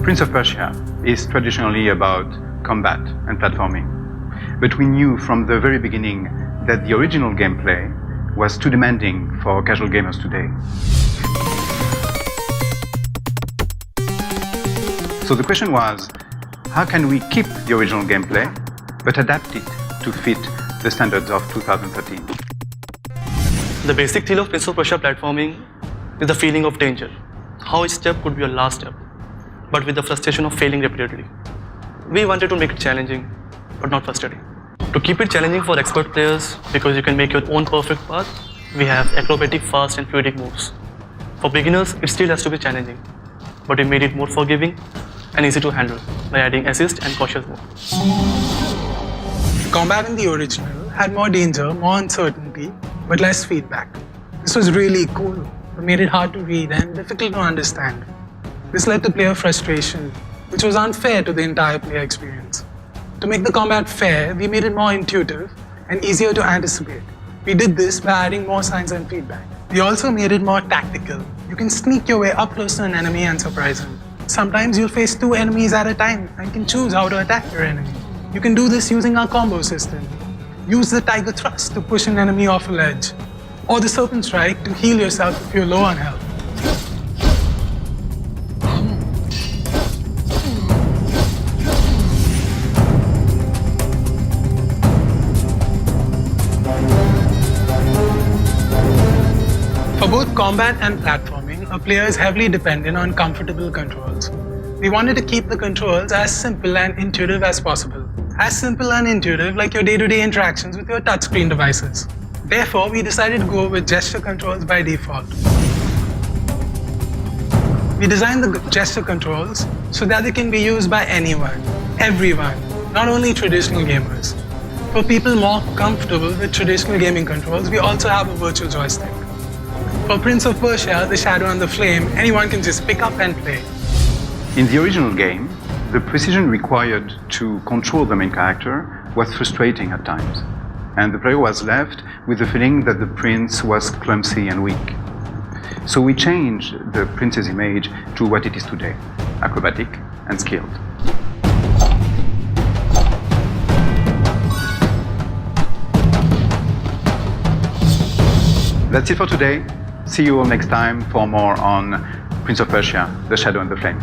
Prince of Persia is traditionally about combat and platforming, but we knew from the very beginning that the original gameplay was too demanding for casual gamers today. So the question was, how can we keep the original gameplay but adapt it to fit the standards of 2013? The basic theme of Prince of Persia platforming is the feeling of danger. How each step could be your last step, but with the frustration of failing repeatedly. We wanted to make it challenging, but not frustrating. To keep it challenging for expert players, because you can make your own perfect path, we have acrobatic, fast and fluidic moves. For beginners, it still has to be challenging, but we made it more forgiving and easy to handle by adding assist and cautious mode. Combat in the original had more danger, more uncertainty, but less feedback. This was really cool, but made it hard to read and difficult to understand. This led to player frustration, which was unfair to the entire player experience. To make the combat fair, we made it more intuitive and easier to anticipate. We did this by adding more signs and feedback. We also made it more tactical. You can sneak your way up close to an enemy and surprise him. Sometimes you'll face 2 enemies at a time and can choose how to attack your enemy. You can do this using our combo system. Use the Tiger Thrust to push an enemy off a ledge, or the Serpent Strike to heal yourself if you're low on health. For both combat and platforming, a player is heavily dependent on comfortable controls. We wanted to keep the controls as simple and intuitive as possible. As simple and intuitive like your day-to-day interactions with your touchscreen devices. Therefore, we decided to go with gesture controls by default. We designed the gesture controls so that they can be used by anyone, everyone, not only traditional gamers. For people more comfortable with traditional gaming controls, we also have a virtual joystick. For Prince of Persia, the Shadow and the Flame, anyone can just pick up and play. In the original game, the precision required to control the main character was frustrating at times, and the player was left with the feeling that the prince was clumsy and weak. So we changed the prince's image to what it is today, acrobatic and skilled. That's it for today. See you all next time for more on Prince of Persia, the Shadow and the Flame.